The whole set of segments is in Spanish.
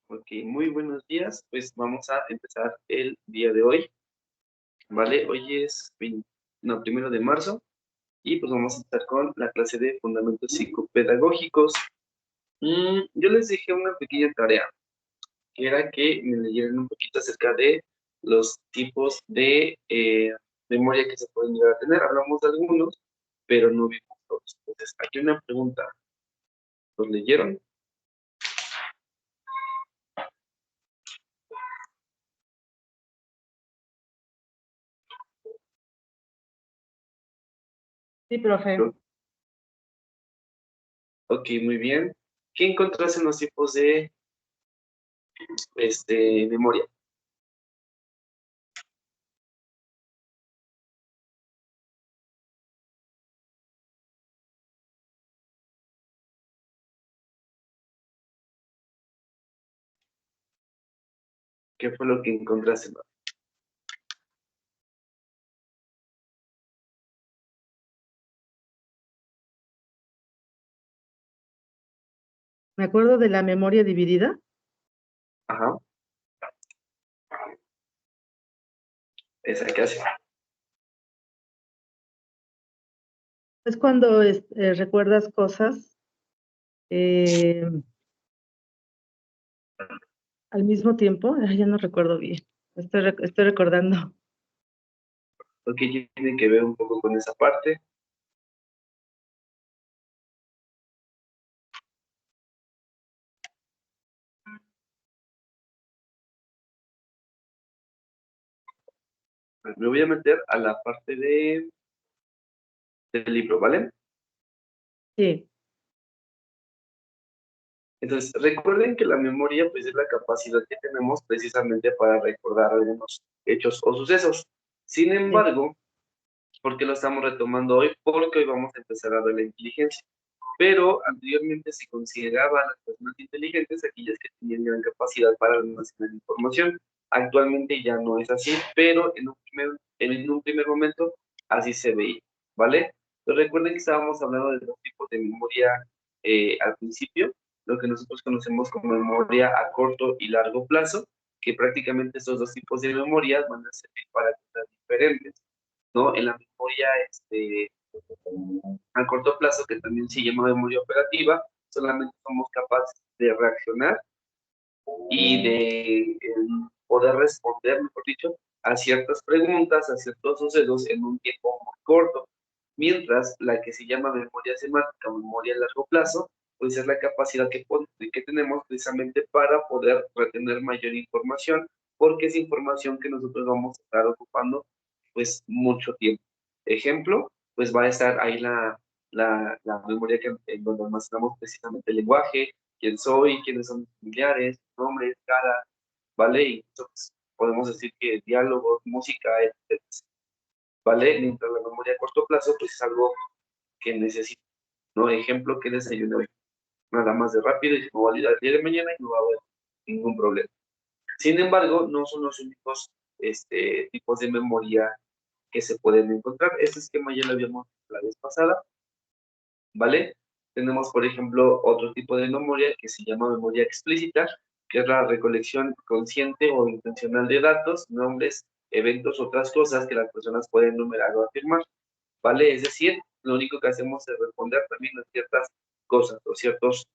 Ok, muy buenos días. Pues vamos a empezar el día de hoy, ¿vale? Hoy es 1 de marzo y pues vamos a estar con la clase de fundamentos psicopedagógicos. Yo les dejé una pequeña tarea, que era que me leyeran un poquito acerca de los tipos de memoria que se pueden llegar a tener. Hablamos de algunos, pero no vimos todos. Entonces, aquí una pregunta. ¿Los leyeron? Sí, profe. Ok, muy bien. ¿Qué encontraste en los tipos de memoria? ¿Qué fue lo que encontraste? Me acuerdo de la memoria dividida. Ajá, esa que hace. Es cuando recuerdas cosas eh, al mismo tiempo. Ay, ya no recuerdo bien. Estoy recordando. Ok, tiene que ver un poco con esa parte. Pues me voy a meter a la parte del libro, ¿vale? Sí, Entonces, recuerden que la memoria, pues, es la capacidad que tenemos precisamente para recordar algunos hechos o sucesos. Sin sí. embargo, ¿por qué lo estamos retomando hoy? Porque hoy vamos a empezar a ver la inteligencia. Pero anteriormente se consideraban las personas inteligentes aquellas que tenían gran capacidad para almacenar información. Actualmente ya no es así, pero en un primer momento así se veía, ¿vale? Pero recuerden que estábamos hablando de dos tipos de memoria al principio, lo que nosotros conocemos como memoria a corto y largo plazo, que prácticamente estos dos tipos de memorias van a servir para cosas diferentes, ¿no? En la memoria a corto plazo, que también se llama memoria operativa, solamente somos capaces de reaccionar y de poder responder, mejor dicho, a ciertas preguntas, a ciertos sucesos en un tiempo muy corto. Mientras la que se llama memoria semántica o memoria a largo plazo, pues es la capacidad que tenemos precisamente para poder retener mayor información, porque es información que nosotros vamos a estar ocupando pues mucho tiempo. Ejemplo, pues va a estar ahí la memoria en donde almacenamos precisamente el lenguaje, quién soy, quiénes son mis familiares, nombres, cara, ¿vale? Y entonces podemos decir que diálogos, música, etc. ¿Vale? Mientras la memoria a corto plazo, pues es algo que necesito, ¿no? Ejemplo, que desayuné hoy. Nada más de rápido y no va a olvidar el día de mañana y no va a haber ningún problema. Sin embargo, no son los únicos tipos de memoria que se pueden encontrar. Este esquema ya lo habíamos visto la vez pasada, ¿vale? Tenemos, por ejemplo, otro tipo de memoria que se llama memoria explícita, que es la recolección consciente o intencional de datos, nombres, eventos, otras cosas que las personas pueden enumerar o afirmar, ¿vale? Es decir, lo único que hacemos es responder también a ciertas cosas o ciertos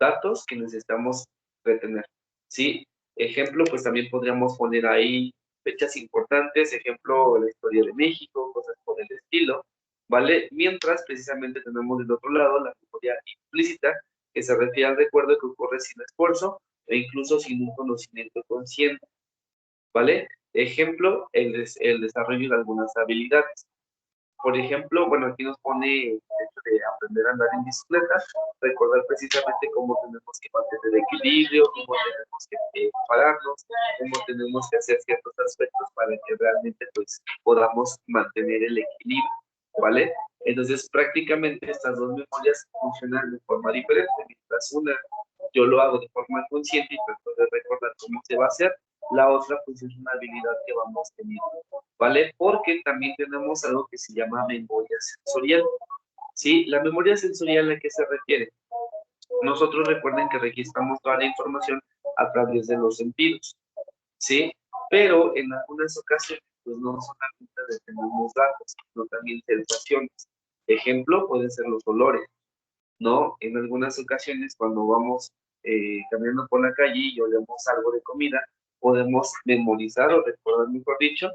datos que necesitamos retener, ¿sí? Ejemplo, pues también podríamos poner ahí fechas importantes, ejemplo, la historia de México, cosas por el estilo, ¿vale? Mientras precisamente tenemos del otro lado la memoria implícita, que se refiere al recuerdo que ocurre sin esfuerzo e incluso sin un conocimiento consciente, ¿vale? Ejemplo, el desarrollo de algunas habilidades. Por ejemplo, bueno, aquí nos pone el hecho de aprender a andar en bicicleta, recordar precisamente cómo tenemos que mantener equilibrio, cómo tenemos que pararnos, cómo tenemos que hacer ciertos aspectos para que realmente pues podamos mantener el equilibrio, ¿vale? Entonces prácticamente estas dos memorias funcionan de forma diferente. Mientras una yo lo hago de forma consciente y trato de recordar cómo se va a hacer, la otra pues es una habilidad que vamos teniendo, ¿vale? Porque también tenemos algo que se llama memoria sensorial, ¿sí? La memoria sensorial, ¿a qué se refiere? Nosotros recuerden que registramos toda la información a través de los sentidos, ¿sí? Pero en algunas ocasiones, pues no solamente retenemos datos, sino también sensaciones. Ejemplo, pueden ser los olores, ¿no? En algunas ocasiones, cuando vamos caminando por la calle y olemos algo de comida, podemos memorizar o recordar, mejor dicho,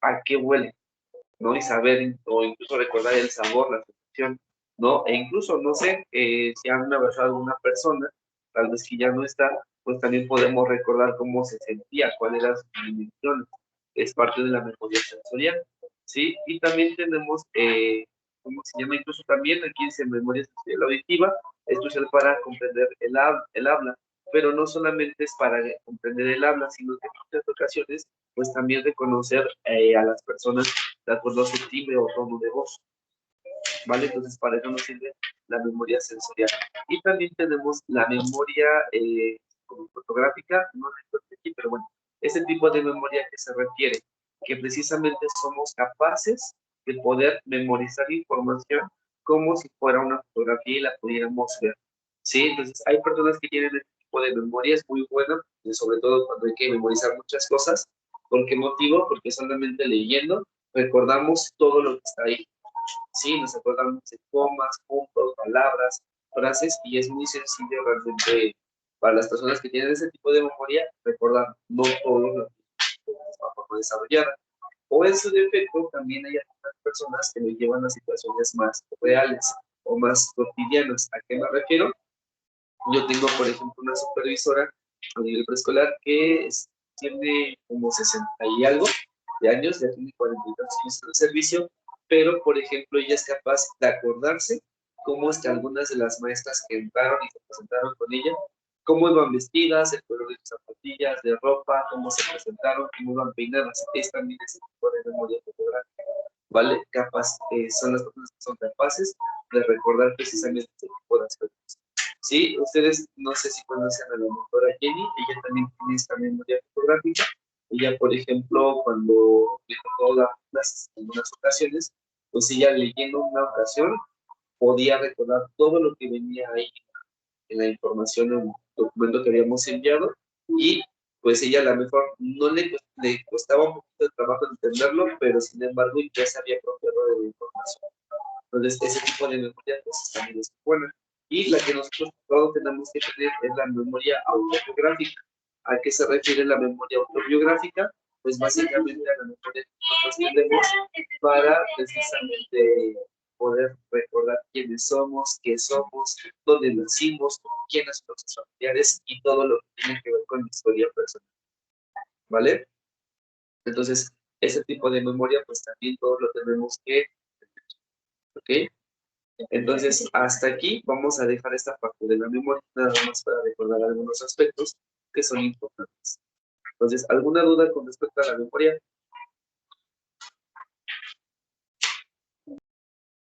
a qué huele, ¿no? Y saber, o incluso recordar el sabor, la sensación, ¿no? E incluso, no sé, si han abrazado a una persona, tal vez que ya no está, pues también podemos recordar cómo se sentía, cuál era su dimensión. Es parte de la memoria sensorial, ¿sí? Y también tenemos, ¿cómo se llama? Incluso también aquí dice memoria sensorial auditiva, esto es para comprender el habla, pero no solamente es para comprender el habla, sino que en muchas ocasiones, pues también reconocer a las personas de acuerdo a su timbre o tono de voz, ¿vale? Entonces, para eso nos sirve la memoria sensorial. Y también tenemos la memoria como fotográfica, no recuerdo aquí, pero bueno, ese tipo de memoria que se refiere, que precisamente somos capaces de poder memorizar información como si fuera una fotografía y la pudiéramos ver, ¿sí? Entonces, hay personas que tienen este tipo de memoria, es muy buena, sobre todo cuando hay que memorizar muchas cosas. ¿Por qué motivo? Porque solamente leyendo recordamos todo lo que está ahí. Sí, nos acordamos de comas, puntos, palabras, frases, y es muy sencillo realmente para las personas que tienen ese tipo de memoria recordar, no todos los para desarrollar. O en su defecto, también hay algunas personas que lo llevan a situaciones más reales o más cotidianas. ¿A qué me refiero? Yo tengo, por ejemplo, una supervisora a nivel preescolar que tiene como 60 y algo de años, ya tiene 42 años de servicio, pero, por ejemplo, ella es capaz de acordarse cómo es que algunas de las maestras que entraron y se presentaron con ella, cómo iban vestidas, el color de sus zapatillas, de ropa, cómo se presentaron, cómo iban peinadas. Es también ese tipo de memoria fotográfica, ¿vale? Capaz, son las personas que son capaces de recordar precisamente ese tipo de aspectos. Sí, ustedes no sé si conocen a la doctora Jenny, ella también tiene esta memoria fotográfica. Ella, por ejemplo, cuando me tocó dar clases en unas ocasiones, pues ella leyendo una ocasión podía recordar todo lo que venía ahí en la información, en el documento que habíamos enviado, y pues ella a lo mejor no le costaba un poquito de trabajo entenderlo, pero sin embargo ya se había apropiado de la información. Entonces, ese tipo de memoria pues también es buena. Y la que nosotros todos tenemos que tener es la memoria autobiográfica. ¿A qué se refiere la memoria autobiográfica? Pues básicamente a la memoria que nosotros tenemos para precisamente poder recordar quiénes somos, qué somos, dónde nacimos, quiénes son nuestros familiares y todo lo que tiene que ver con la historia personal. ¿Vale? Entonces, ese tipo de memoria pues también todos lo tenemos que, ¿ok? Entonces, hasta aquí vamos a dejar esta parte de la memoria, nada más para recordar algunos aspectos que son importantes. Entonces, ¿alguna duda con respecto a la memoria?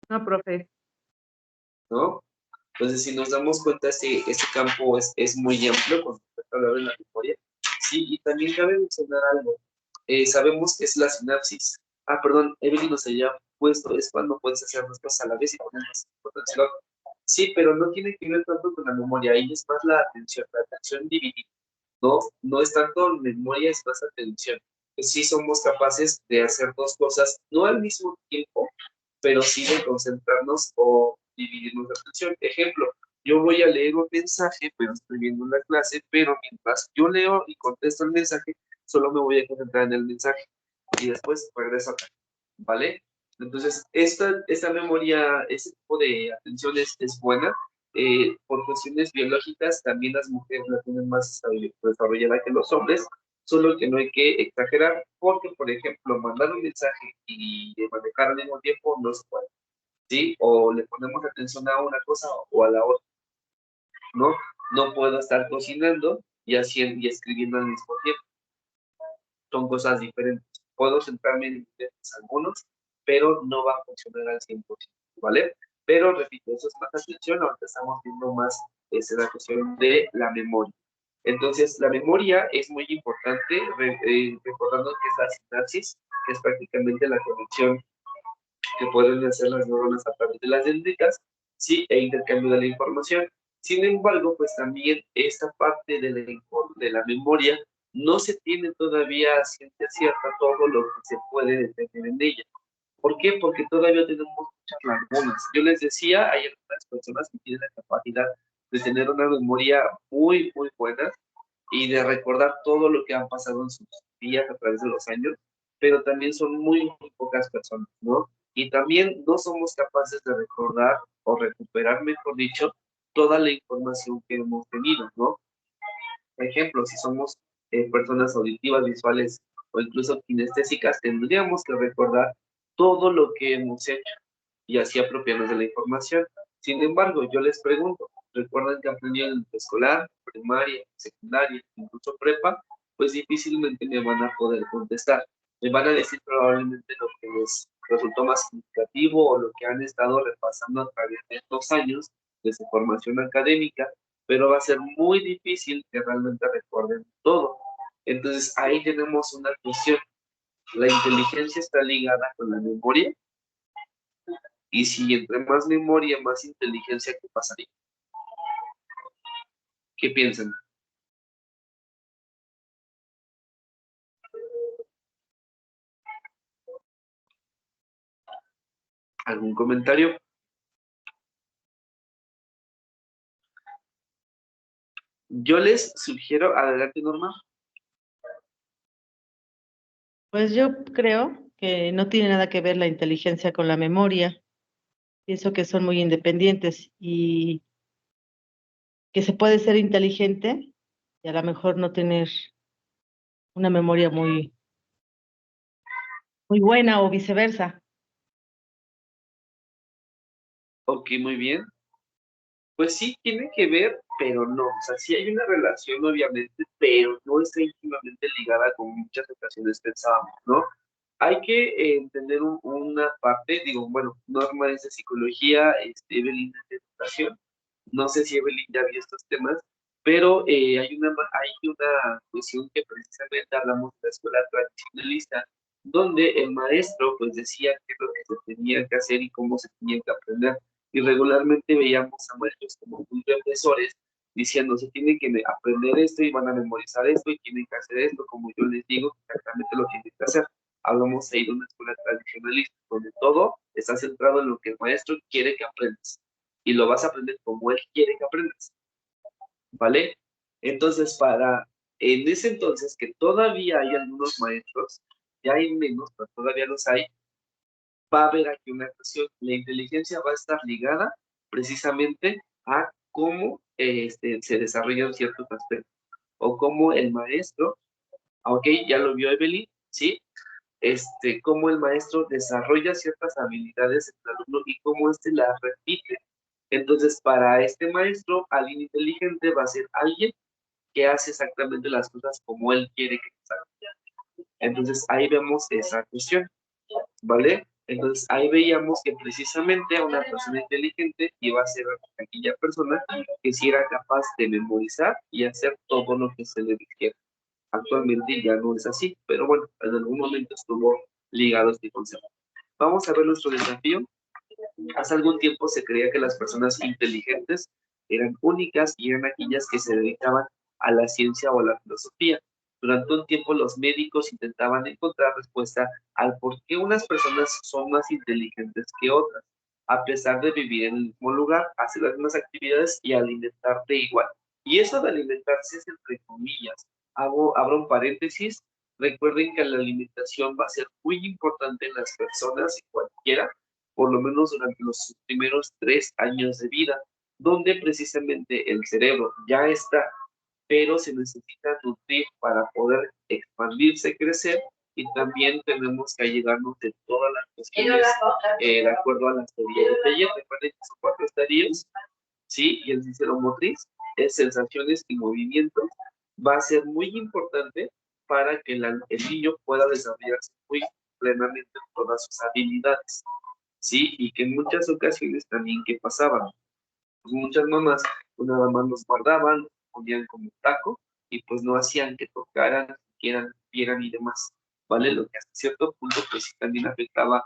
No, profe. ¿No? Entonces, si nos damos cuenta, este campo es muy amplio con respecto a hablar de la memoria. Sí, y también cabe mencionar algo. Sabemos que es la sinapsis. Ah, perdón, Evelyn nos había puesto, es cuando puedes hacer dos cosas a la vez y poner más importancia. Sí, pero no tiene que ver tanto con la memoria, ahí es más la atención dividida. No, no es tanto memoria, es más atención. Que sí somos capaces de hacer dos cosas, no al mismo tiempo, pero sí de concentrarnos o dividirnos la atención. Ejemplo, yo voy a leer un mensaje, pero estoy viendo una clase, pero mientras yo leo y contesto el mensaje, solo me voy a concentrar en el mensaje y después regreso acá, ¿vale? Entonces, esta memoria, ese tipo de atención es buena. Por cuestiones biológicas, también las mujeres la tienen más desarrollada que los hombres, solo que no hay que exagerar, porque, por ejemplo, mandar un mensaje y manejar al mismo tiempo no se puede, ¿sí? O le ponemos atención a una cosa o a la otra, ¿no? No puedo estar cocinando y haciendo y escribiendo al mismo tiempo. Son cosas diferentes. Puedo centrarme en algunos, pero no va a funcionar al 100%, ¿vale? Pero repito, eso es más atención, ahorita estamos viendo más la cuestión de la memoria. Entonces, la memoria es muy importante, recordando que es la sinapsis, que es prácticamente la conexión que pueden hacer las neuronas a través de las dendritas, sí, e intercambio de la información. Sin embargo, pues también esta parte de la memoria no se tiene todavía a ciencia cierta todo lo que se puede detener en ella. ¿Por qué? Porque todavía tenemos muchas lagunas. Yo les decía, hay algunas personas que tienen la capacidad de tener una memoria muy, muy buena y de recordar todo lo que han pasado en sus días a través de los años, pero también son muy, muy pocas personas, ¿no? Y también no somos capaces de recordar o recuperar, mejor dicho, toda la información que hemos tenido, ¿no? Por ejemplo, si somos personas auditivas, visuales o incluso kinestésicas, tendríamos que recordar todo lo que hemos hecho y así apropiarnos de la información. Sin embargo, yo les pregunto, ¿recuerdan que aprendieron en escolar, primaria, secundaria, incluso prepa? Pues difícilmente me van a poder contestar. Me van a decir probablemente lo que les resultó más significativo o lo que han estado repasando a través de estos años de su formación académica, pero va a ser muy difícil que realmente recuerden todo. Entonces ahí tenemos una cuestión. La inteligencia está ligada con la memoria, y si entre más memoria, más inteligencia, ¿qué pasaría? ¿Qué piensan? ¿Algún comentario? Yo les sugiero, adelante Norma. Pues yo creo que no tiene nada que ver la inteligencia con la memoria. Pienso que son muy independientes y que se puede ser inteligente y a lo mejor no tener una memoria muy buena o viceversa. Ok, muy bien. Pues sí, tiene que ver, pero no. O sea, sí hay una relación, obviamente, pero no está íntimamente ligada como muchas ocasiones pensábamos, ¿no? Hay que entender una parte, digo, bueno, Norma es de psicología, Evelyn es de educación. No sé si Evelyn ya vio estos temas, pero hay una cuestión que precisamente hablamos de la escuela tradicionalista, donde el maestro pues decía qué es lo que se tenía que hacer y cómo se tenía que aprender. Y regularmente veíamos a maestros como muy profesores diciendo, se tiene que aprender esto y van a memorizar esto y tienen que hacer esto, como yo les digo, exactamente lo tienen que hacer. Hablamos ahí de una escuela tradicionalista, donde todo está centrado en lo que el maestro quiere que aprendas y lo vas a aprender como él quiere que aprendas, ¿vale? Entonces, en ese entonces, que todavía hay algunos maestros, ya hay menos, pero todavía los hay, va a haber aquí una cuestión. La inteligencia va a estar ligada precisamente a cómo se desarrollan ciertos aspectos, o cómo el maestro, ok, ya lo vio Evelyn, ¿sí? Cómo el maestro desarrolla ciertas habilidades en el alumno y cómo éste las repite. Entonces, para este maestro, alguien inteligente va a ser alguien que hace exactamente las cosas como él quiere que se hagan. Entonces, ahí vemos esa cuestión, ¿vale? Entonces, ahí veíamos que precisamente una persona inteligente iba a ser aquella persona que sí era capaz de memorizar y hacer todo lo que se le dijera. Actualmente ya no es así, pero bueno, en algún momento estuvo ligado a este concepto. Vamos a ver nuestro desafío. Hace algún tiempo se creía que las personas inteligentes eran únicas y eran aquellas que se dedicaban a la ciencia o a la filosofía. Durante un tiempo los médicos intentaban encontrar respuesta al por qué unas personas son más inteligentes que otras, a pesar de vivir en el mismo lugar, hacer las mismas actividades y alimentarte igual. Y eso de alimentarse es entre comillas. Abro un paréntesis. Recuerden que la alimentación va a ser muy importante en las personas, en cualquiera, por lo menos durante los primeros 3 años de vida, donde precisamente el cerebro ya está, pero se necesita nutrir para poder expandirse, crecer, y también tenemos que ayudarnos de todas las cuestiones, de acuerdo a las teorías de Piaget. Recuerden que son 4 estadios, ¿sí? Y el sistema motriz es sensaciones y movimientos. Va a ser muy importante para que el niño pueda desarrollarse muy plenamente todas sus habilidades. ¿Sí? Y que en muchas ocasiones también, ¿qué pasaba? Pues muchas mamás, pues nada más los guardaban, los ponían como taco, y pues no hacían que tocaran, que vieran y demás, ¿vale? Lo que hasta cierto punto, pues sí también afectaba,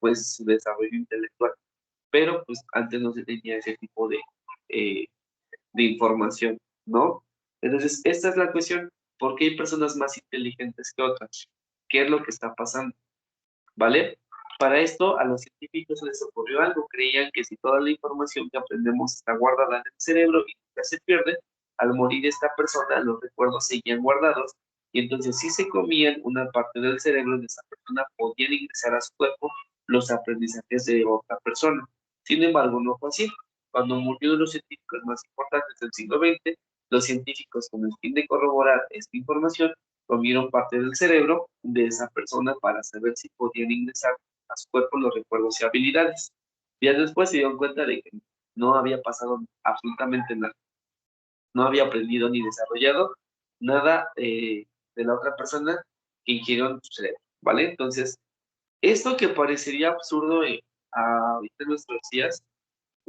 pues su desarrollo intelectual. Pero pues antes no se tenía ese tipo de información, ¿no? Entonces, esta es la cuestión. ¿Por qué hay personas más inteligentes que otras? ¿Qué es lo que está pasando? ¿Vale? Para esto, a los científicos les ocurrió algo. Creían que si toda la información que aprendemos está guardada en el cerebro y nunca se pierde, al morir esta persona, los recuerdos seguían guardados, y entonces si se comían una parte del cerebro de esa persona, podían ingresar a su cuerpo los aprendizajes de otra persona. Sin embargo, no fue así. Cuando murió uno de los científicos más importantes del siglo XX, los científicos, con el fin de corroborar esta información, comieron parte del cerebro de esa persona para saber si podían ingresar a su cuerpo los recuerdos y habilidades. Ya después se dieron cuenta de que no había pasado absolutamente nada. No había aprendido ni desarrollado nada de la otra persona que ingirió en su cerebro, ¿vale? Entonces, esto que parecería absurdo ahorita en nuestros días,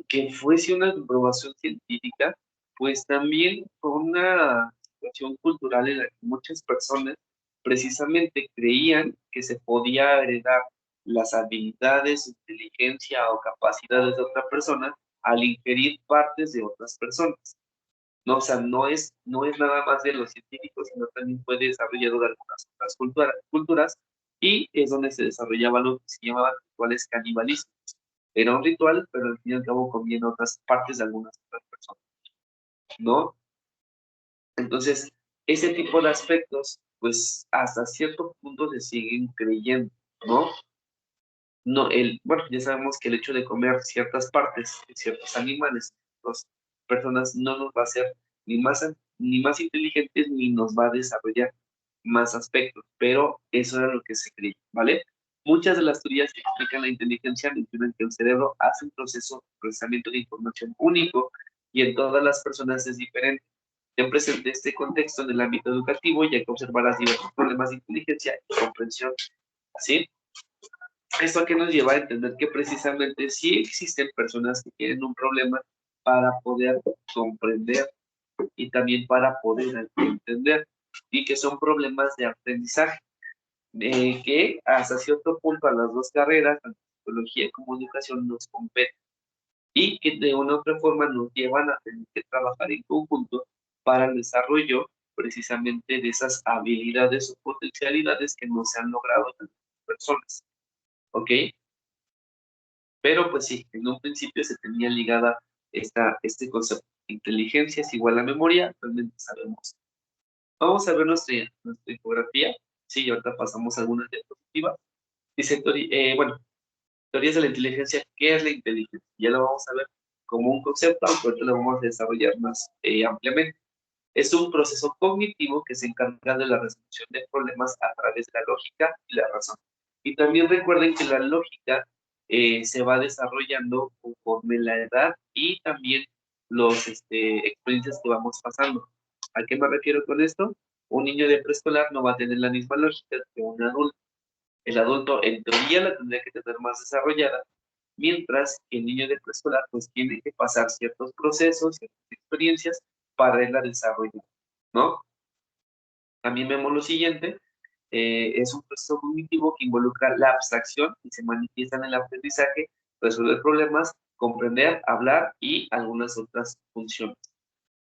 que fuese una comprobación científica, pues también fue una situación cultural en la que muchas personas precisamente creían que se podía heredar las habilidades, inteligencia o capacidades de otra persona al ingerir partes de otras personas. No, o sea, no es nada más de los científicos, sino también fue desarrollado de algunas otras culturas, y es donde se desarrollaba lo que se llamaban rituales canibalistas. Era un ritual, pero al fin y al cabo comían otras partes de algunas otras personas, ¿no? Entonces, ese tipo de aspectos, pues hasta cierto punto se siguen creyendo, ¿no? No, bueno, ya sabemos que el hecho de comer ciertas partes de ciertos animales, las personas no nos va a hacer ni más inteligentes ni nos va a desarrollar más aspectos, pero eso era lo que se creía, ¿vale? Muchas de las teorías que explican la inteligencia mencionan que el cerebro hace un proceso de procesamiento de información único y en todas las personas es diferente. Ten presente este contexto en el ámbito educativo, ya que observarás diversos problemas de inteligencia y comprensión, ¿sí? Esto que nos lleva a entender que precisamente sí existen personas que tienen un problema para poder comprender y también para poder entender, y que son problemas de aprendizaje, que hasta cierto punto a las dos carreras, tanto psicología como educación, nos competen y que de una u otra forma nos llevan a tener que trabajar en conjunto para el desarrollo precisamente de esas habilidades o potencialidades que no se han logrado en las personas, ¿ok? Pero pues sí, en un principio se tenía ligada este concepto. Inteligencia es igual a memoria, realmente sabemos. Vamos a ver nuestra infografía. Sí, ahorita pasamos algunas diapositivas. Dice, bueno, teorías de la inteligencia. ¿Qué es la inteligencia? Ya lo vamos a ver como un concepto, aunque ahorita lo vamos a desarrollar más ampliamente. Es un proceso cognitivo que se encarga de la resolución de problemas a través de la lógica y la razón. Y también recuerden que la lógica se va desarrollando conforme la edad y también los experiencias que vamos pasando. ¿A qué me refiero con esto? Un niño de preescolar no va a tener la misma lógica que un adulto. El adulto en teoría la tendría que tener más desarrollada, mientras que el niño de preescolar pues tiene que pasar ciertos procesos, ciertas experiencias para él la desarrollar, ¿no? También vemos lo siguiente, es un proceso cognitivo que involucra la abstracción y se manifiesta en el aprendizaje, resolver problemas, comprender, hablar y algunas otras funciones,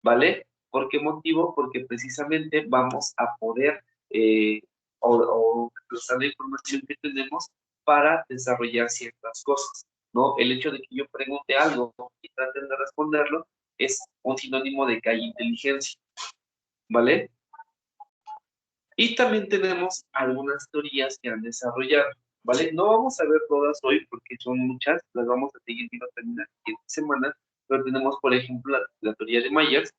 ¿vale? ¿Por qué motivo? Porque precisamente vamos a poder o usar la información que tenemos para desarrollar ciertas cosas, ¿no? El hecho de que yo pregunte algo y traten de responderlo es un sinónimo de que hay inteligencia, ¿vale? Y también tenemos algunas teorías que han desarrollado, ¿vale? No vamos a ver todas hoy porque son muchas, las vamos a seguir viendo también la siguiente semana, pero tenemos, por ejemplo, la teoría de Myers,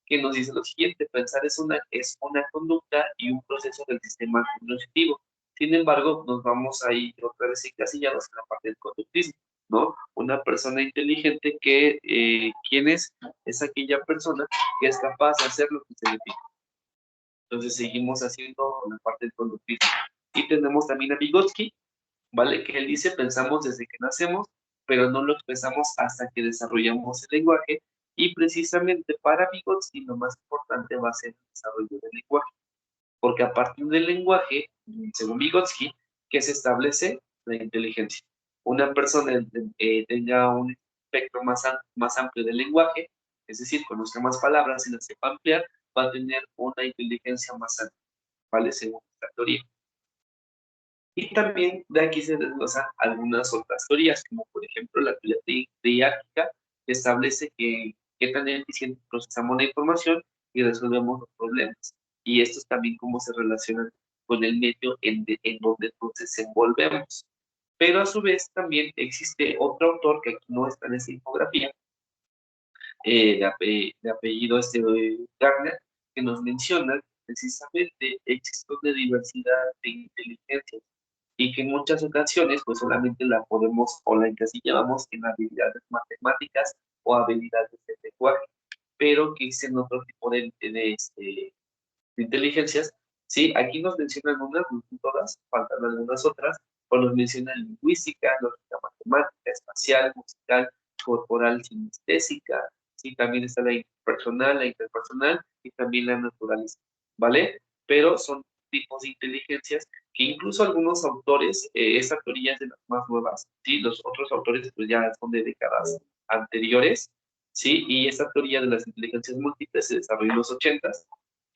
que nos dice lo siguiente: pensar es una conducta y un proceso del sistema cognitivo. Sin embargo, nos vamos a ir otra vez encasillados en la parte del conductismo, ¿no? Una persona inteligente ¿quién es? Es aquella persona que es capaz de hacer lo que se le pide. Entonces seguimos haciendo la parte del conductismo. Y tenemos también a Vygotsky, ¿vale? Que él dice, pensamos desde que nacemos, pero no lo expresamos hasta que desarrollamos el lenguaje. Y precisamente para Vygotsky lo más importante va a ser el desarrollo del lenguaje. Porque a partir del lenguaje, según Vygotsky, que se establece la inteligencia. Una persona tenga un espectro más amplio del lenguaje, Es decir, conozca más palabras y las sepa ampliar, va a tener una inteligencia más alta, ¿vale? Según esta teoría. Y también de aquí se desglosan algunas otras teorías, como por ejemplo la teoría triárquica, que establece que qué tan eficiente procesamos la información y resolvemos los problemas. Y estos también cómo se relacionan con el medio en donde nos desenvolvemos. Pero a su vez también existe otro autor que aquí no está en esta infografía, de apellido Garner, que nos menciona que precisamente existe una diversidad de inteligencias y que en muchas ocasiones pues solamente la podemos o la encasillamos en habilidades matemáticas o habilidades de lenguaje, pero que existen otro tipo de inteligencias. Sí, aquí nos mencionan unas, no todas, faltan algunas otras, o nos mencionan lingüística, lógica matemática, espacial, musical, corporal, sinestésica, sí, también está la interpersonal y también la naturalista, ¿vale? Pero son tipos de inteligencias que incluso algunos autores, esta teoría es de las más nuevas, ¿sí? Los otros autores pues ya son de décadas anteriores, ¿sí? Y esta teoría de las inteligencias múltiples se desarrolló en los 80s,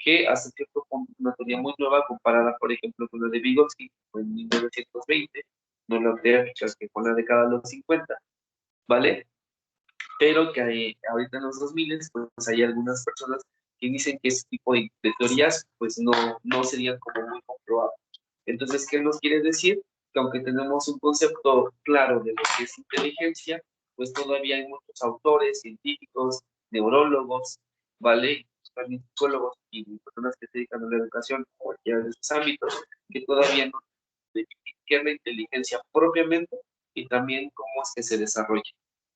que hasta cierto punto es una teoría muy nueva comparada, por ejemplo, con la de Vygotsky en 1920, no la teoría que fue en la década de los 50, ¿vale? Pero que ahorita en los 2000 pues hay algunas personas que dicen que ese tipo de teorías pues no serían como muy comprobables. Entonces, ¿qué nos quiere decir? Que aunque tenemos un concepto claro de lo que es inteligencia, pues todavía hay muchos autores, científicos, neurólogos, ¿vale? También psicólogos y personas que se dedican a la educación, cualquiera de esos ámbitos, que todavía no definen qué es la inteligencia propiamente y también cómo es que se desarrolla.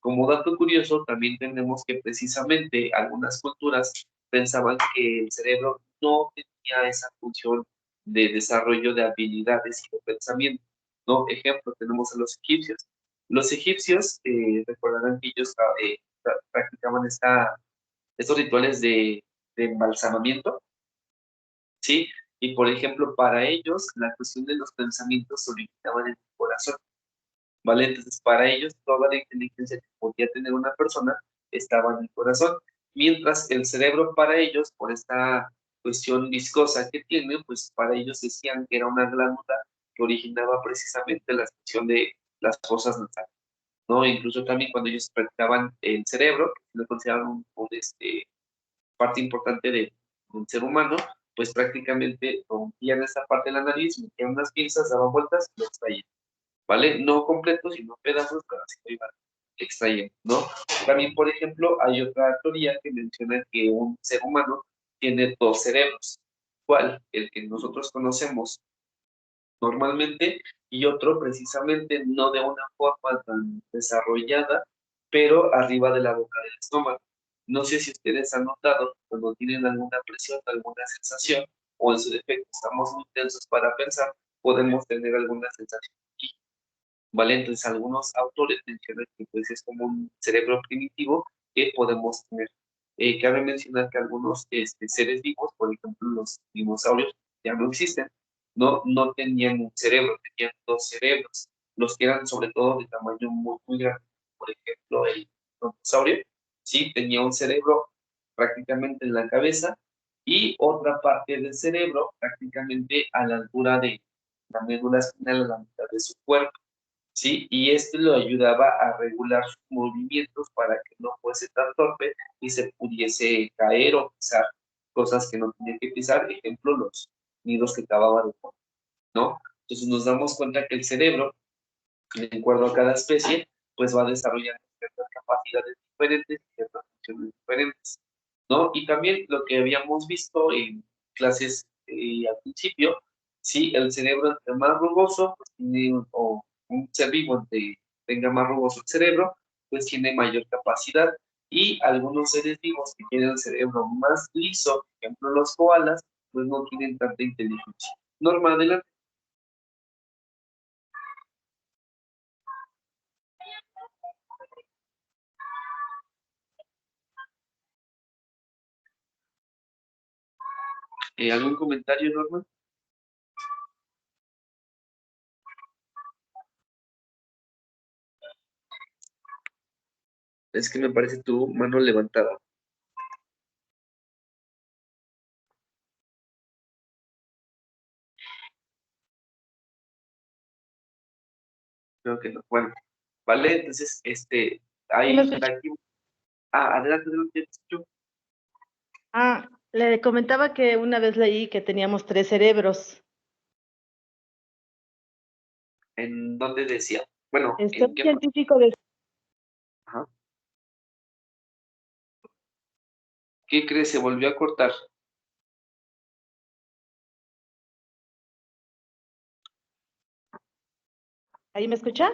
Como dato curioso, también tenemos que precisamente algunas culturas pensaban que el cerebro no tenía esa función de desarrollo de habilidades y de pensamiento, ¿no? Ejemplo, tenemos a los egipcios. Los egipcios, recordarán que ellos practicaban estos rituales de embalsamamiento, ¿sí? Y por ejemplo, para ellos, la cuestión de los pensamientos se originaban en el corazón, ¿vale? Entonces, para ellos, toda la inteligencia que podía tener una persona estaba en el corazón, mientras el cerebro para ellos, por esta cuestión viscosa que tiene, pues para ellos decían que era una glándula que originaba precisamente la expresión de las cosas nasales, ¿no? Incluso también cuando ellos practicaban el cerebro, que lo consideraban parte importante del ser humano, pues prácticamente rompían esta parte de la nariz, metían unas pinzas, daban vueltas y lo extraían, ¿vale? No completo, sino pedazos, pero así lo iban extrayendo, ¿no? También, por ejemplo, hay otra teoría que menciona que un ser humano tiene dos cerebros. ¿Cuál? El que nosotros conocemos normalmente y otro precisamente no de una forma tan desarrollada, pero arriba de la boca del estómago. No sé si ustedes han notado cuando tienen alguna presión, alguna sensación, o en su defecto estamos muy tensos para pensar, podemos tener alguna sensación aquí, ¿vale? Entonces algunos autores mencionan que pues es como un cerebro primitivo que podemos tener. Cabe mencionar que algunos seres vivos, por ejemplo los dinosaurios, ya no existen, no tenían un cerebro, tenían dos cerebros, los que eran sobre todo de tamaño muy, muy grande. Por ejemplo, el dinosaurio, sí, tenía un cerebro prácticamente en la cabeza y otra parte del cerebro prácticamente a la altura de la médula espinal, a la mitad de su cuerpo. ¿Sí? Y esto lo ayudaba a regular sus movimientos para que no fuese tan torpe y se pudiese caer o pisar cosas que no tenía que pisar, ejemplo, los nidos que acababa de poner, ¿no? Entonces nos damos cuenta que el cerebro, de acuerdo a cada especie, pues va desarrollando ciertas capacidades diferentes y ciertas funciones diferentes, ¿no? Y también lo que habíamos visto en clases al principio, sí, el cerebro entre más rugoso, pues tiene, o un ser vivo entre tenga más rugoso el cerebro, pues tiene mayor capacidad. Y algunos seres vivos que tienen el cerebro más liso, por ejemplo los koalas, pues no tienen tanta inteligencia. Norma, adelante. ¿Algún comentario, Norma? Es que me parece tu mano levantada. Creo que no. Bueno, ¿vale? Entonces, ¿Sí me ahí, escucha? aquí, adelante, adelante, te escucho. Le comentaba que una vez leí que teníamos 3 cerebros. ¿En dónde decía? Bueno, ¿en Un qué parte? científico de... Ajá. ¿Qué crees? Se volvió a cortar. ¿Ahí me escucha?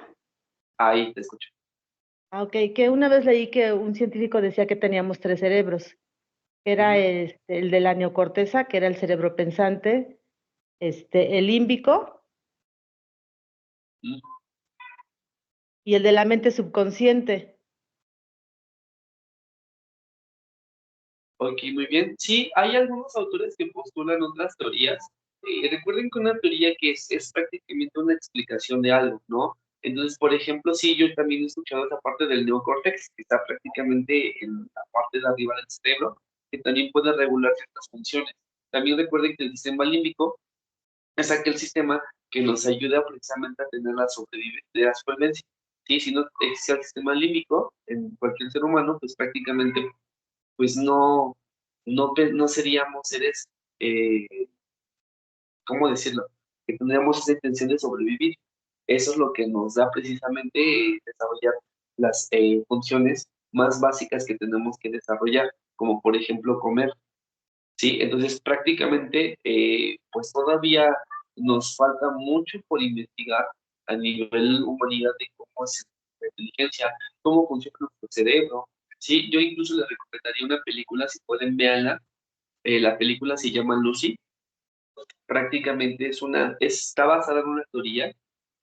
Ahí te escucho. Ok, que una vez leí que un científico decía que teníamos 3 cerebros. Era Ujú. el de la neocorteza, que era el cerebro pensante, el límbico Mm. y el de la mente subconsciente. Ok, muy bien. Sí, hay algunos autores que postulan otras teorías. Recuerden que una teoría que es prácticamente una explicación de algo, ¿no? Entonces, por ejemplo, sí, yo también he escuchado esa parte del neocórtex, que está prácticamente en la parte de arriba del cerebro, que también puede regular ciertas funciones. También recuerden que el sistema límbico es aquel sistema que nos ayuda precisamente a tener la supervivencia. Sí, si no existe el sistema límbico en cualquier ser humano, pues prácticamente pues no seríamos seres, eh, ¿cómo decirlo? Que tendríamos esa intención de sobrevivir. Eso es lo que nos da precisamente desarrollar las funciones más básicas que tenemos que desarrollar, como por ejemplo comer. Sí, entonces prácticamente pues todavía nos falta mucho por investigar a nivel humanidad de cómo es la inteligencia, cómo funciona nuestro cerebro. Sí, yo incluso les recomendaría una película, si pueden verla. La película se llama Lucy. Prácticamente está basada en una teoría.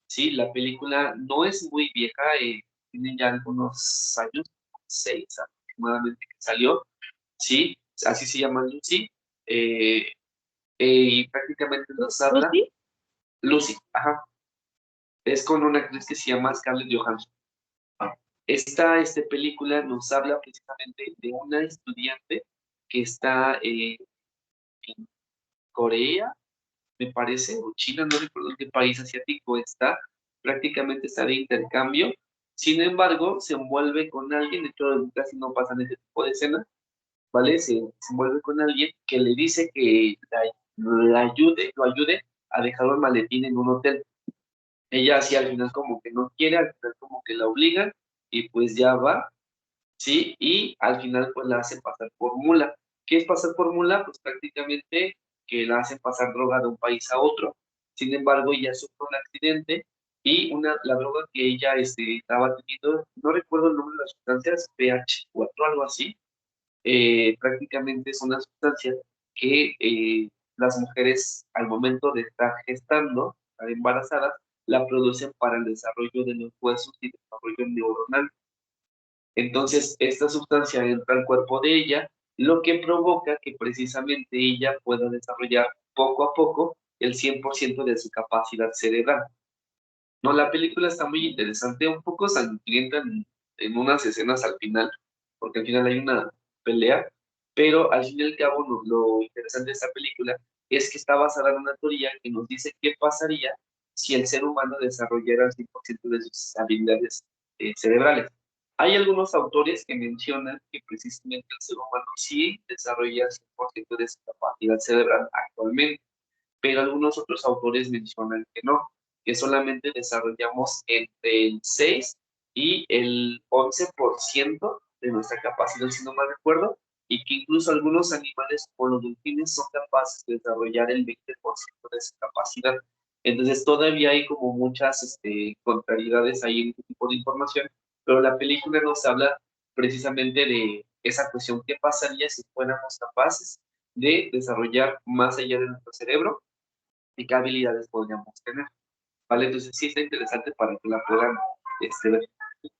Sí, la película no es muy vieja, tiene ya algunos años, 6 aproximadamente que salió. Sí, así se llama Lucy. eh, y prácticamente nos habla ¿Lucy? Lucy, ajá, es con una actriz que se llama Scarlett Johansson. Esta película nos habla precisamente de una estudiante que está en Corea, me parece, o China, no recuerdo en qué país asiático está, prácticamente está de intercambio. Sin embargo, se envuelve con alguien, de hecho casi no pasan ese tipo de escenas, ¿vale? Se envuelve con alguien que le dice que lo ayude a dejar el maletín en un hotel. Ella así al final como que no quiere, al final como que la obligan y pues ya va, ¿sí? Y al final pues la hacen pasar por mula. ¿Qué es pasar por mula? Pues prácticamente que la hacen pasar droga de un país a otro. Sin embargo, ella sufre un accidente y la droga que ella estaba teniendo, no recuerdo el nombre de las sustancias, PH4, algo así, prácticamente es una sustancia que las mujeres al momento de estar gestando, estar embarazadas, la producen para el desarrollo de los huesos y desarrollo neuronal. Entonces, esta sustancia entra al cuerpo de ella, lo que provoca que precisamente ella pueda desarrollar poco a poco el 100% de su capacidad cerebral. No, la película está muy interesante, un poco sangrienta en unas escenas al final, porque al final hay una pelea, pero al fin y al cabo lo interesante de esta película es que está basada en una teoría que nos dice qué pasaría si el ser humano desarrollara el 100% de sus habilidades cerebrales. Hay algunos autores que mencionan que precisamente el ser humano sí desarrolla el 100% de su capacidad cerebral actualmente, pero algunos otros autores mencionan que no, que solamente desarrollamos entre el 6 y el 11% de nuestra capacidad, si no mal recuerdo, y que incluso algunos animales como los delfines son capaces de desarrollar el 20% de su capacidad. Entonces todavía hay como muchas contrariedades ahí en este tipo de información, pero la película nos habla precisamente de esa cuestión, ¿qué pasaría si fuéramos capaces de desarrollar más allá de nuestro cerebro y qué habilidades podríamos tener? ¿Vale? Entonces sí está interesante para que la puedan ver.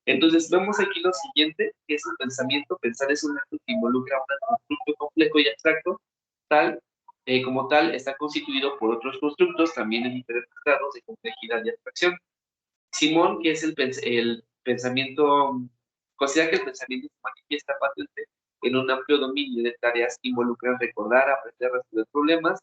Entonces vemos aquí lo siguiente, que es el pensamiento. Pensar es un acto que involucra un constructo complejo y abstracto, tal como tal está constituido por otros constructos también en diferentes grados de complejidad y abstracción. Simón, que es el pensamiento, considera que el pensamiento se manifiesta patente en un amplio dominio de tareas que involucran recordar, aprender a resolver problemas,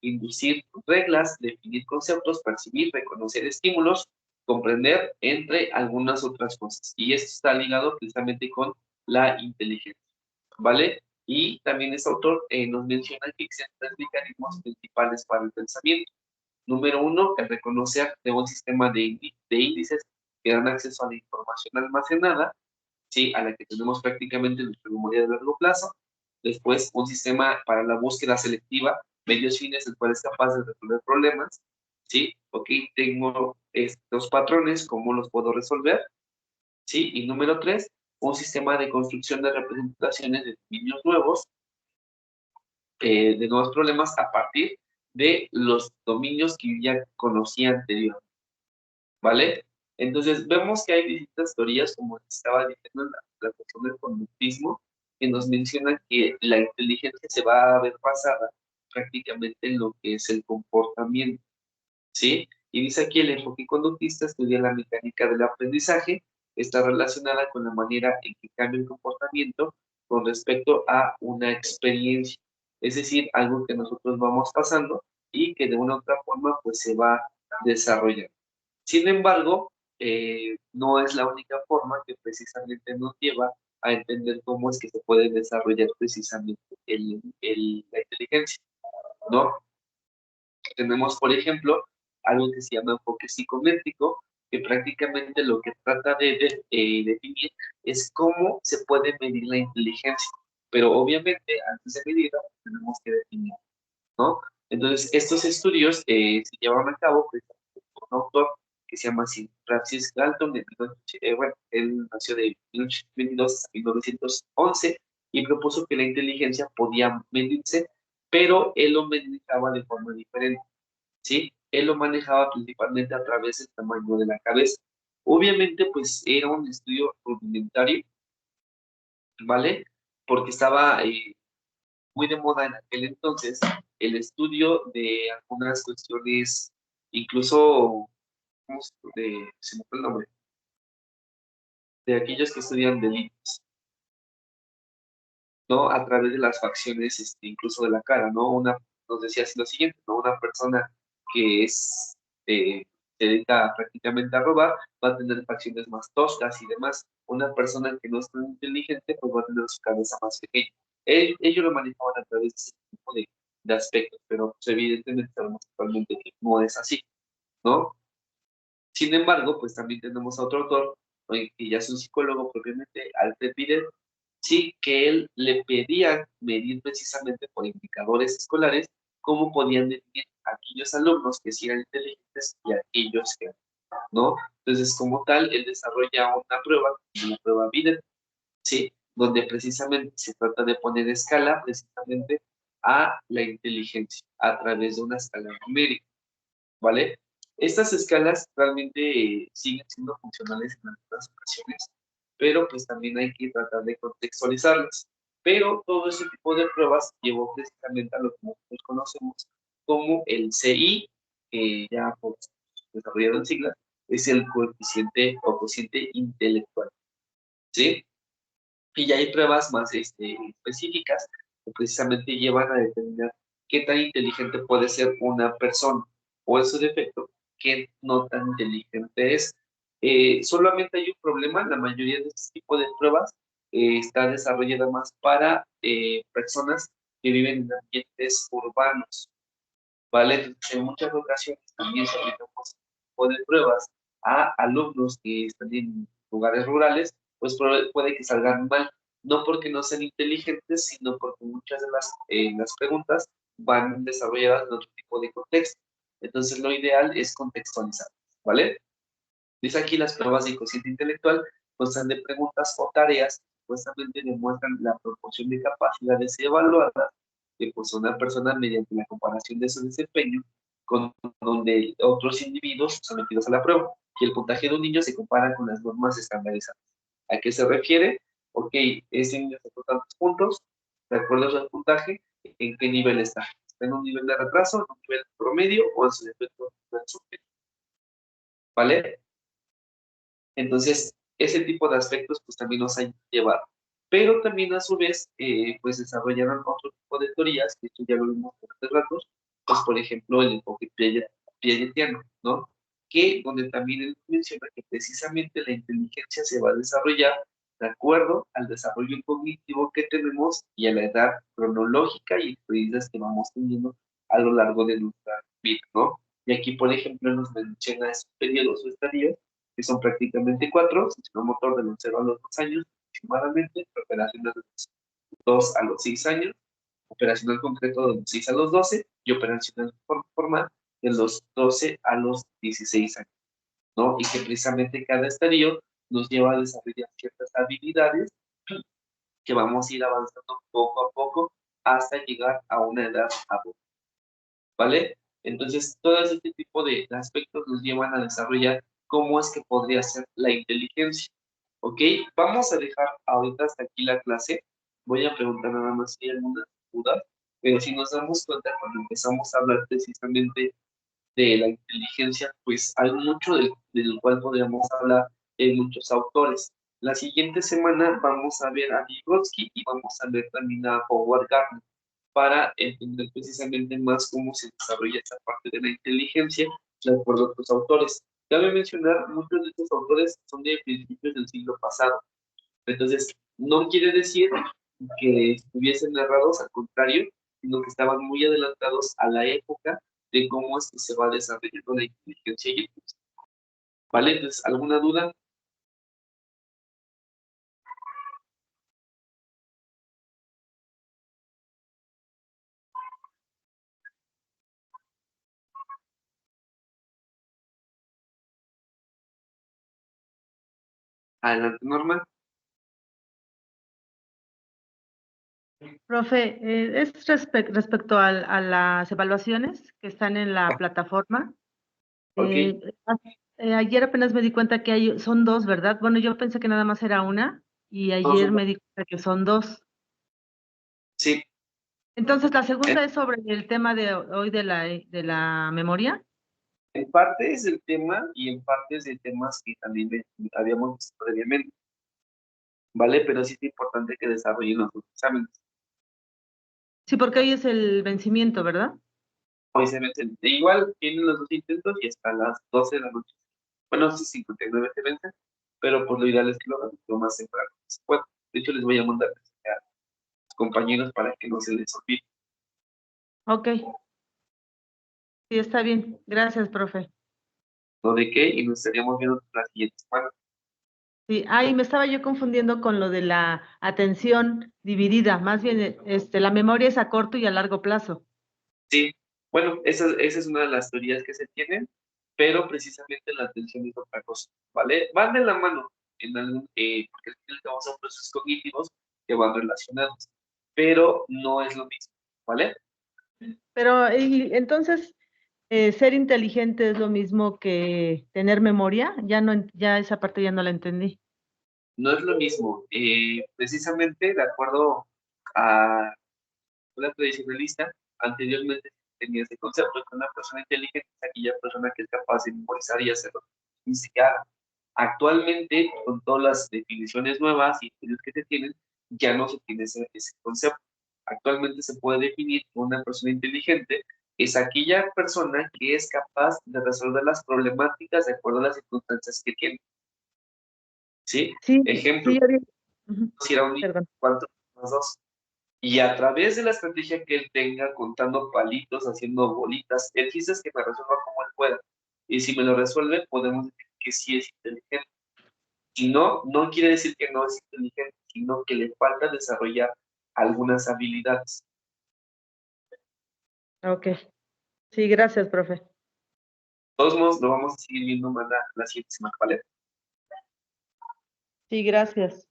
inducir reglas, definir conceptos, percibir, reconocer estímulos, comprender, entre algunas otras cosas. Y esto está ligado precisamente con la inteligencia, ¿vale? Y también este autor nos menciona que existen tres mecanismos principales para el pensamiento. Número uno, el reconocer de un sistema de índices que dan acceso a la información almacenada, ¿sí? A la que tenemos prácticamente nuestra memoria de largo plazo. Después, un sistema para la búsqueda selectiva, medios fines, el cual es capaz de resolver problemas, ¿sí? Ok, tengo estos patrones, ¿cómo los puedo resolver? ¿Sí? Y número tres, un sistema de construcción de representaciones de dominios nuevos, de nuevos problemas a partir de los dominios que yo ya conocía anteriormente, ¿vale? Entonces, vemos que hay distintas teorías, como estaba diciendo la cuestión del conductismo, que nos menciona que la inteligencia se va a ver basada prácticamente en lo que es el comportamiento, ¿sí? Y dice aquí, el enfoque conductista estudia la mecánica del aprendizaje, está relacionada con la manera en que cambia el comportamiento con respecto a una experiencia, es decir, algo que nosotros vamos pasando y que de una u otra forma pues se va desarrollando. Sin embargo, no es la única forma que precisamente nos lleva a entender cómo es que se puede desarrollar precisamente la inteligencia, ¿no? Tenemos, por ejemplo, algo que se llama enfoque psicométrico, que prácticamente lo que trata de definir es cómo se puede medir la inteligencia. Pero obviamente, antes de medirla, tenemos que definir, ¿no? Entonces, estos estudios se llevaron a cabo pues, por un autor que se llama Francis Galton, bueno, él nació de 1822 a 1911 y propuso que la inteligencia podía medirse, pero él lo manejaba de forma diferente, ¿sí? Él lo manejaba principalmente a través del tamaño de la cabeza. Obviamente, pues era un estudio rudimentario, ¿vale? Porque estaba muy de moda en aquel entonces el estudio de algunas cuestiones, incluso, se me fue el nombre, de aquellos que estudian delitos, ¿no? A través de las facciones, incluso de la cara, ¿no? Nos decía así lo siguiente, ¿no? Una persona que se dedica prácticamente a robar, va a tener facciones más toscas y demás. Una persona que no es tan inteligente, pues va a tener su cabeza más pequeña. Ellos lo manejaban a través de ese tipo de aspectos, pero pues, evidentemente sabemos actualmente que no es así, ¿no? Sin embargo, pues también tenemos a otro autor, que ya es un psicólogo propiamente, Alfred Binet, sí, que él le pedía medir precisamente por indicadores escolares cómo podían definir aquellos alumnos que sí eran inteligentes y aquellos que no. Entonces, como tal, él desarrolla una prueba Binet, sí, donde precisamente se trata de poner escala precisamente a la inteligencia a través de una escala numérica, ¿vale? Estas escalas realmente siguen siendo funcionales en algunas ocasiones, pero pues también hay que tratar de contextualizarlas. Pero todo ese tipo de pruebas llevó precisamente a lo que nosotros conocemos como el CI, que ya pues, desarrollado en siglas, es el coeficiente o cociente intelectual, ¿sí? Y ya hay pruebas más específicas que precisamente llevan a determinar qué tan inteligente puede ser una persona o en su defecto, qué no tan inteligente es. Solamente hay un problema, la mayoría de este tipo de pruebas está desarrollada más para personas que viven en ambientes urbanos, ¿vale? Entonces, en muchas ocasiones también se aplican este tipo de pruebas a alumnos que están en lugares rurales, pues puede que salgan mal, no porque no sean inteligentes, sino porque muchas de las preguntas van desarrolladas en otro tipo de contexto. Entonces, lo ideal es contextualizar, ¿vale? Dice aquí las pruebas de cociente intelectual constan de preguntas o tareas que supuestamente demuestran la proporción de capacidades evaluadas que posee una persona mediante la comparación de su desempeño con donde otros individuos sometidos a la prueba. Y el puntaje de un niño se compara con las normas estandarizadas. ¿A qué se refiere? Ok, este niño sacó tantos puntos, de acuerdo a su puntaje, ¿en qué nivel está? ¿Está en un nivel de retraso, en un nivel promedio o en su defecto en un nivel superior? ¿Vale? Entonces, ese tipo de aspectos pues también nos han llevado. Pero también a su vez, pues desarrollaron otro tipo de teorías, que esto ya lo vimos por hace ratos, pues por ejemplo el enfoque piagetiano, ¿no? donde también él menciona que precisamente la inteligencia se va a desarrollar de acuerdo al desarrollo cognitivo que tenemos y a la edad cronológica y experiencias que vamos teniendo a lo largo de nuestra vida, ¿no? Y aquí, por ejemplo, nos menciona esos periodos o estadios, que son prácticamente 4, sistema motor de los 0 a los 2 años, aproximadamente, operacional de los 2 a los 6 años, operacional concreto de los 6 a los 12 y operacional formal de los 12 a los 16 años, ¿no? Y que precisamente cada estadio nos lleva a desarrollar ciertas habilidades que vamos a ir avanzando poco a poco hasta llegar a una edad adulta, ¿vale? Entonces, todo este tipo de aspectos nos llevan a desarrollar cómo es que podría ser la inteligencia, ¿ok? Vamos a dejar ahorita hasta aquí la clase. Voy a preguntar nada más si hay algunas dudas, pero si nos damos cuenta cuando empezamos a hablar precisamente de la inteligencia, pues hay mucho del cual podríamos hablar de muchos autores. La siguiente semana vamos a ver a Vygotsky y vamos a ver también a Howard Gardner para entender precisamente más cómo se desarrolla esta parte de la inteligencia de acuerdo a otros autores. Cabe mencionar, muchos de estos autores son de principios del siglo pasado. Entonces, no quiere decir que estuviesen errados, al contrario, sino que estaban muy adelantados a la época de cómo es que se va desarrollando la inteligencia y el pensamiento. ¿Vale? Entonces, ¿alguna duda? Adelante, Norma. Profe, es respecto a las evaluaciones que están en la plataforma. Ok, Eh, Ayer apenas me di cuenta que son dos, ¿verdad? Bueno, yo pensé que nada más era una y vamos ayer me di cuenta que son dos. sí, Entonces, la en, segunda es sobre el tema de hoy de la memoria. en parte es el tema y en parte es de temas que también habíamos visto previamente, ¿vale? Pero sí es importante que desarrollen los exámenes. Sí, porque hoy es el vencimiento, ¿verdad? Hoy se vencen. Igual tienen los dos intentos y hasta las 12 de la noche. Bueno, sí, 59 se vencen, pero por lo ideal es que lo hagan lo más temprano que se pueda. De hecho, les voy a mandar a los compañeros para que no se les olvide. Ok, sí, está bien. Gracias, profe. ¿No de qué? Y nos estaríamos viendo la siguiente semana. Sí, me estaba yo confundiendo con lo de la atención dividida. Más bien, la memoria es a corto y a largo plazo. Sí, bueno, esa es una de las teorías que se tienen, pero precisamente la atención es otra cosa, ¿vale? Van de la mano, en algún, porque al final vamos a procesos cognitivos que van relacionados, pero no es lo mismo, ¿vale? Pero, y entonces, ser inteligente es lo mismo que tener memoria. Ya no, ya esa parte ya no la entendí. No es lo mismo. Precisamente, de acuerdo a la tradicionalista, anteriormente tenía ese concepto que una persona inteligente es aquella persona que es capaz de memorizar y hacerlo. Y ya, actualmente, con todas las definiciones nuevas y estudios que se tienen, ya no se tiene ese concepto. Actualmente se puede definir que una persona inteligente es aquella persona que es capaz de resolver las problemáticas de acuerdo a las circunstancias que tiene. ¿Sí? Sí, Ejemplo, sí, ahorita. Ujú, si era un niño, perdón. ¿cuánto más dos? Y a través de la estrategia que él tenga, contando palitos, haciendo bolitas, el chiste es que me resuelva como él pueda. Y si me lo resuelve, podemos decir que sí es inteligente. Si no, no quiere decir que no es inteligente, sino que le falta desarrollar algunas habilidades. Ok. Sí, gracias, profe. De todos modos, lo vamos a seguir viendo más la siguiente semana, ¿vale? Sí, gracias.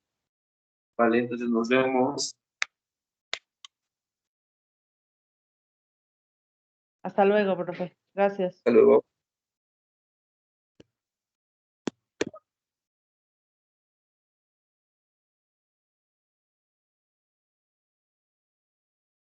Vale, entonces nos vemos. Hasta luego, profe. Gracias. Hasta luego.